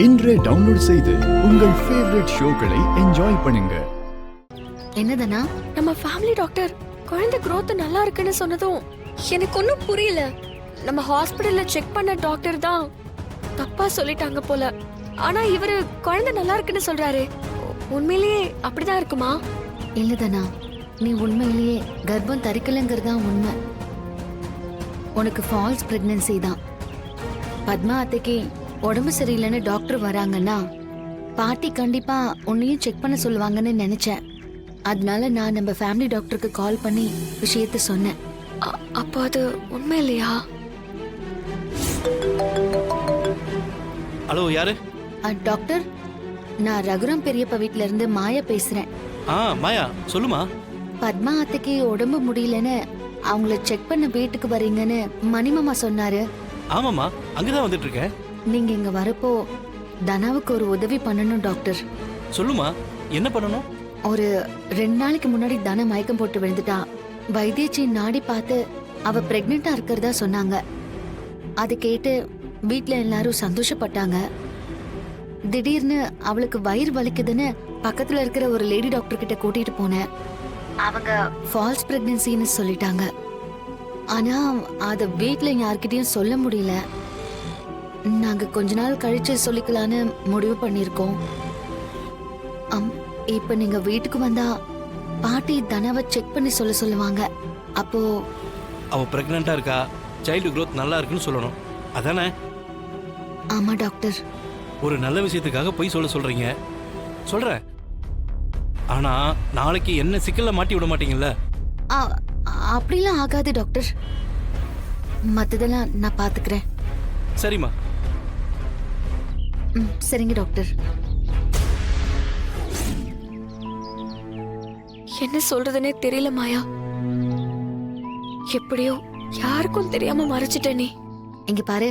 இன்றே டவுன்லோட் செய்து உங்கள் ஃபேவரட் ஷோக்களை என்ஜாய் பண்ணுங்க. என்னதுன்னா நம்ம ஃபேமிலி டாக்டர் குழந்தை growth நல்லா இருக்குன்னு சொன்னதும் எனக்கு ஒன்றும் புரியல. நம்ம ஹாஸ்பிடல்ல செக் பண்ண டாக்டர் தான் தப்பா சொல்லிட்டாங்க போல. ஆனா இவரு குழந்தை நல்லா இருக்குன்னு சொல்றாரு. உண்மையிலேயே அப்படிதான் இருக்குமா? இல்லதானா, நீ உண்மையிலேயே கர்ப்பம் தரிக்கலங்கிறதா உண்மை. உனக்கு ஃபால்ஸ் பிரெக்னன்சி தான். பத்மா அத்தைக்கு உடம்பு சரியில்லைன்னு டாக்டர் வராங்கன்னா பாட்டி கண்டிப்பா உன்னையும் செக் பண்ண சொல்லுவாங்கன்னு நினைச்சேன். அதனால நான் நம்ம ஃபேமிலி டாக்டருக்கு கால் பண்ணி விஷயத்த சொன்னேன். அப்போ அது உண்மை இல்லையா? ஹலோ, யாரு? டாக்டர், நான் ரகுராம் பெரியப்பா வீட்ல இருந்து மாயா பேசுறேன். மாயா, சொல்லுமா. பத்மா அத்தைக்கு உடம்பு முடியலன்னு அவங்கள செக் பண்ண வீட்டுக்கு வரீங்கன்னு மணிமாமா சொன்னாரு. ஆமாமா, அங்கதான் வந்துட்டு இருக்கேன். நீங்க இங்க வரப்போ தனாவுக்கு ஒரு உதவி பண்ணணும் டாக்டர். சொல்லுமா, என்ன பண்ணணும்? ஒரு 2 நாளைக்கு முன்னாடி தன மயக்கம் போட்டு விழுந்துட்டா. வைத்தியச்சி நாடி பார்த்து அவ பிரெக்னெண்டா இருக்கிறதா சொன்னாங்க. அதை கேட்டு வீட்ல எல்லாரும் சந்தோஷப்பட்டாங்க. திடீர்னு அவளுக்கு வயிறு வலிக்குதுன்னு பக்கத்துல இருக்கிற ஒரு லேடி டாக்டர் கிட்ட கூட்டிட்டு போனேன். அவங்க ஃபால்ஸ் பிரெக்னன்சின்னு சொல்லிட்டாங்க. ஆனா அத வீட்ல யார்கிட்டயும் சொல்ல முடியல. நாங்க கொஞ்ச நாள் கழிச்சு சொல்லிக்கலான்னு முடிவு பண்ணிருக்கோம். இப்ப நீங்க வீட்டுக்கு வந்தா பாட்டி தனவை செக் பண்ணி சொல்லுவாங்க. அப்போ அவ பிரெக்னண்டா இருக்கா, சைல்டு growth நல்லா இருக்குன்னு சொல்லணும், அதானே? ஆமா டாக்டர். ஒரு நல்ல விஷயத்துக்காக போய் சொல்றீங்க. சொல்றேன், ஆனா நாளைக்கு என்ன சிக்கல்ல மாட்டி விட மாட்டீங்கல்ல? அப்படிலாம் ஆகாது டாக்டர். மத்ததெல்லாம் நான் பாத்துக்கிறேன். சரிம்மா. சரிங்க டாக்டர். என்ன சொல்றதுன்னே தெரியல மாயா. எப்படியோ யாருக்கும் தெரியாம மறைச்சிட்ட நீ. இங்க பாரு,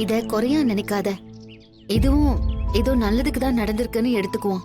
இத குறையா நினைக்காத. இதுவும் ஏதோ நல்லதுக்கு தான் நடந்திருக்குன்னு எடுத்துக்குவோம்.